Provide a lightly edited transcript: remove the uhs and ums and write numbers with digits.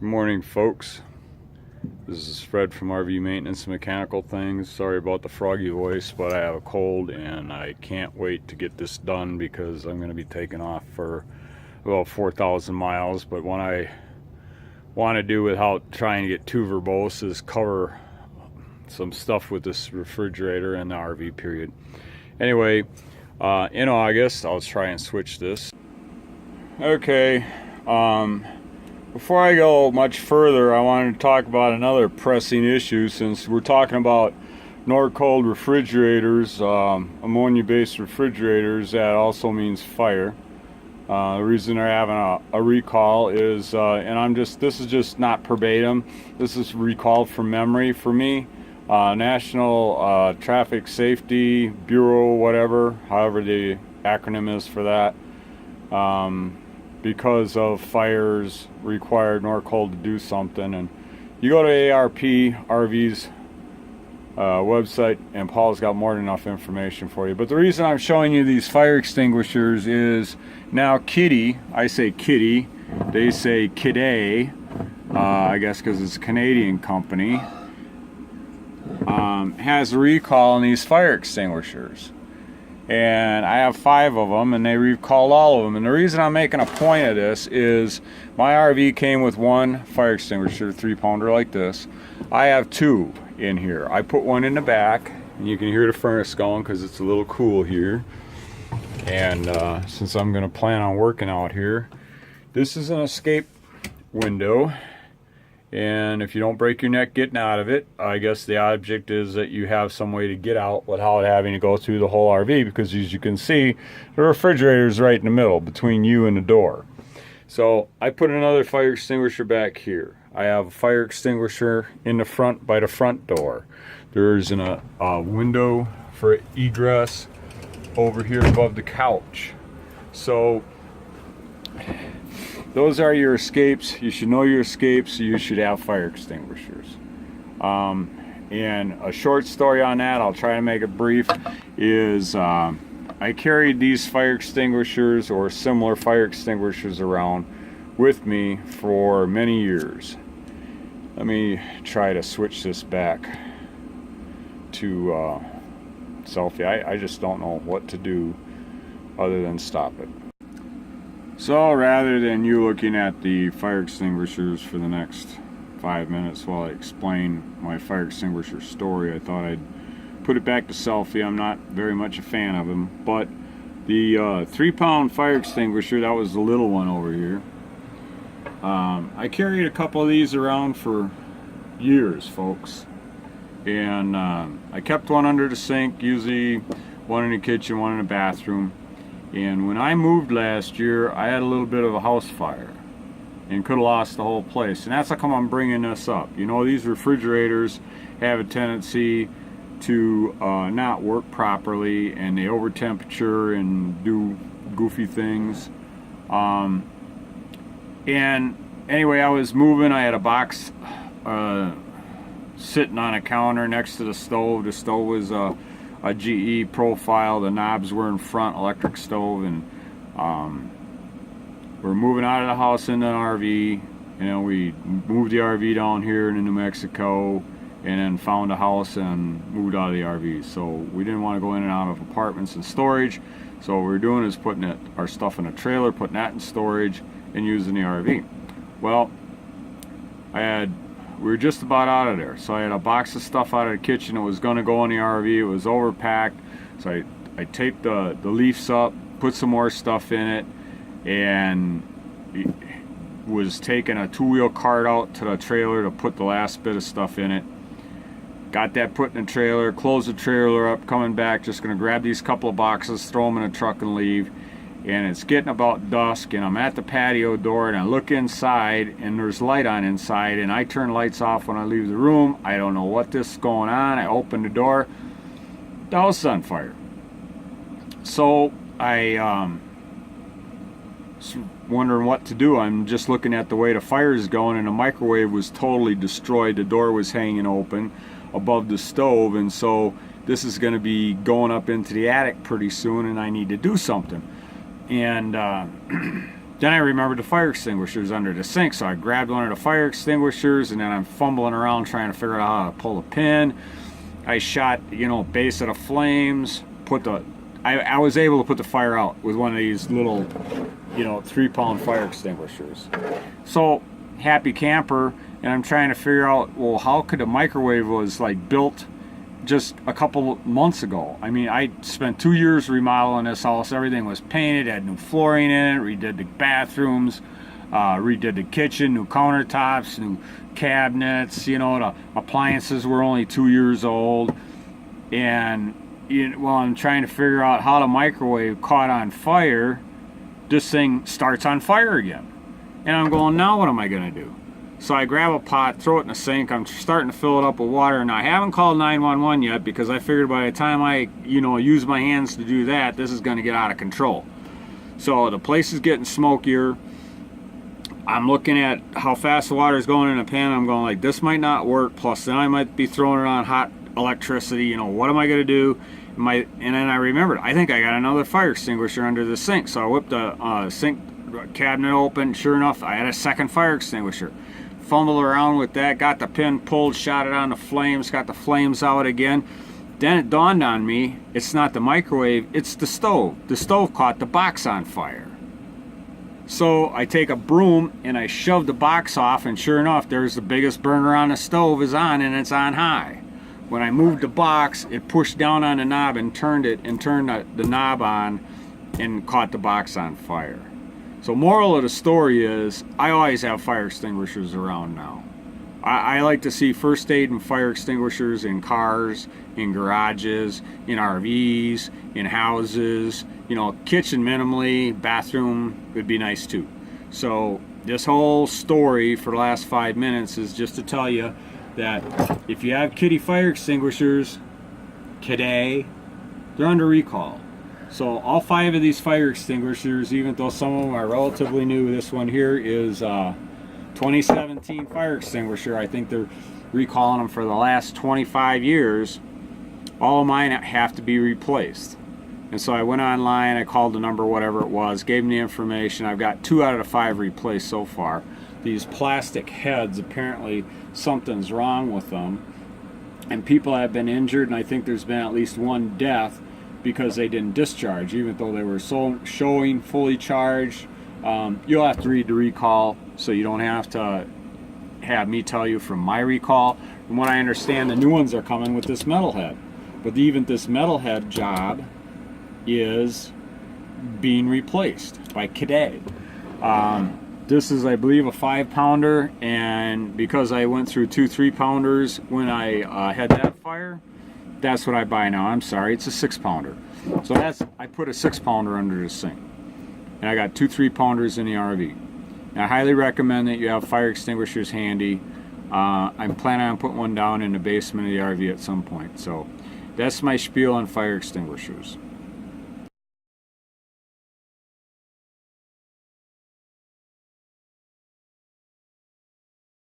Good morning, folks. This is Fred from RV Maintenance and Mechanical Things. Sorry about the froggy voice, but I have a cold and I can't wait to get this done because I'm going to be taking off for about 4,000 miles. But what I want to do without trying to get too verbose is cover some stuff with this refrigerator and the RV period. Anyway, in August, I'll try and switch this. Okay. Before I go much further, I wanted to talk about another pressing issue. Since we're talking about Norcold refrigerators, ammonia-based refrigerators, that also means fire. The reason they're having a recall is, this is just not verbatim, this is recalled from memory for me. National Traffic Safety Bureau, whatever, however the acronym is for that. Because of fires required Norcold to do something, and you go to ARP RV's website and Paul's got more than enough information for you. But the reason I'm showing you these fire extinguishers is now Kitty, I say Kitty, they say Kidday, I guess because it's a Canadian company, has a recall on these fire extinguishers. And I have 5 of them, and they recalled all of them. And the reason I'm making a point of this is my RV came with one fire extinguisher, 3-pounder like this. I have 2 in here. I put one in the back, and you can hear the furnace going because it's a little cool here. And since I'm going to plan on working out here, this is an escape window. And if you don't break your neck getting out of it, I guess the object is that you have some way to get out without having to go through the whole RV, because as you can see, the refrigerator is right in the middle between you and the door. So I put another fire extinguisher back here. I have a fire extinguisher in the front by the front door. There's a window for egress over here above the couch. So those are your escapes. You should know your escapes, so you should have fire extinguishers. And a short story on that, I'll try to make it brief, is I carried these fire extinguishers or similar fire extinguishers around with me for many years. Let me try to switch this back to selfie. I just don't know what to do other than stop it. So rather than you looking at the fire extinguishers for the next 5 minutes while I explain my fire extinguisher story, I thought I'd put it back to selfie. I'm not very much a fan of them, but the 3-pound fire extinguisher, that was the little one over here. I carried a couple of these around for years, folks, and I kept one under the sink, usually one in the kitchen, one in the bathroom. And when I moved last year, I had a little bit of a house fire and could have lost the whole place. And that's how come I'm bringing this up. You know, these refrigerators have a tendency to not work properly, and they over temperature and do goofy things. And anyway, I was moving. I had a box sitting on a counter next to the stove. The stove was a GE profile. The knobs were in front, electric stove, and we're moving out of the house into an RV. You know, we moved the RV down here in New Mexico, and then found a house and moved out of the RV. So we didn't want to go in and out of apartments and storage. So what we're doing is putting our stuff in a trailer, putting that in storage, and using the RV. Well, we were just about out of there. So I had a box of stuff out of the kitchen that was going to go in the RV. It was overpacked. So I taped the leaves up, put some more stuff in it, and was taking a 2-wheel cart out to the trailer to put the last bit of stuff in it. Got that put in the trailer, closed the trailer up, coming back, just going to grab these couple of boxes, throw them in a truck and leave. And it's getting about dusk, and I'm at the patio door, and I look inside, and there's light on inside, and I turn lights off when I leave the room. I don't know what this is going on. I open the door, the house is on fire. So I was wondering what to do. I'm just looking at the way the fire is going, and the microwave was totally destroyed. The door was hanging open above the stove, and so this is going to be going up into the attic pretty soon, and I need to do something. And Then I remembered the fire extinguishers under the sink, so I grabbed one of the fire extinguishers, and then I'm fumbling around trying to figure out how to pull the pin. I shot, you know, base of the flames, I was able to put the fire out with one of these little, you know, 3-pound fire extinguishers. So, happy camper, and I'm trying to figure out, well, how could a microwave was like built just a couple months ago? I mean, I spent 2 years remodeling this house. Everything was painted, had new flooring in it, redid the bathrooms, redid the kitchen, new countertops, new cabinets. You know, the appliances were only 2 years old. And while I'm trying to figure out how the microwave caught on fire, this thing starts on fire again. And I'm going, now what am I going to do? So I grab a pot, throw it in the sink. I'm starting to fill it up with water. Now, I haven't called 911 yet because I figured by the time I, you know, use my hands to do that, this is going to get out of control. So the place is getting smokier. I'm looking at how fast the water is going in the pan. I'm going like, this might not work. Plus, then I might be throwing it on hot electricity. You know, what am I going to do? And then I remembered, I think I got another fire extinguisher under the sink. So I whipped the sink cabinet open. Sure enough, I had a second fire extinguisher. Fumbled around with that, got the pin pulled, shot it on the flames, got the flames out again. Then it dawned on me, it's not the microwave, it's the stove. The stove caught the box on fire. So I take a broom and I shove the box off, and sure enough, there's the biggest burner on the stove is on, and it's on high. When I moved the box, it pushed down on the knob and turned the knob on and caught the box on fire. So moral of the story is, I always have fire extinguishers around now. I like to see first aid and fire extinguishers in cars, in garages, in RVs, in houses, you know, kitchen minimally, bathroom would be nice too. So this whole story for the last 5 minutes is just to tell you that if you have kitty fire extinguishers today, they're under recall. So all 5 of these fire extinguishers, even though some of them are relatively new, this one here is 2017 fire extinguisher. I think they're recalling them for the last 25 years. All of mine have to be replaced. And so I went online, I called the number, whatever it was, gave them the information. I've got 2 out of the 5 replaced so far. These plastic heads, apparently something's wrong with them. And people have been injured, and I think there's been at least 1 death because they didn't discharge, even though they were showing fully charged. You'll have to read the recall, so you don't have to have me tell you from my recall. From what I understand, the new ones are coming with this metal head. But even this metal head job is being replaced by Cadet. This is, I believe, a 5-pounder, and because I went through 2 3-pounders when I had that fire, that's what I buy now. I'm sorry, it's a 6-pounder. So I put a 6-pounder under the sink. And I got 2 3-pounders in the RV. And I highly recommend that you have fire extinguishers handy. I'm planning on putting one down in the basement of the RV at some point. So that's my spiel on fire extinguishers.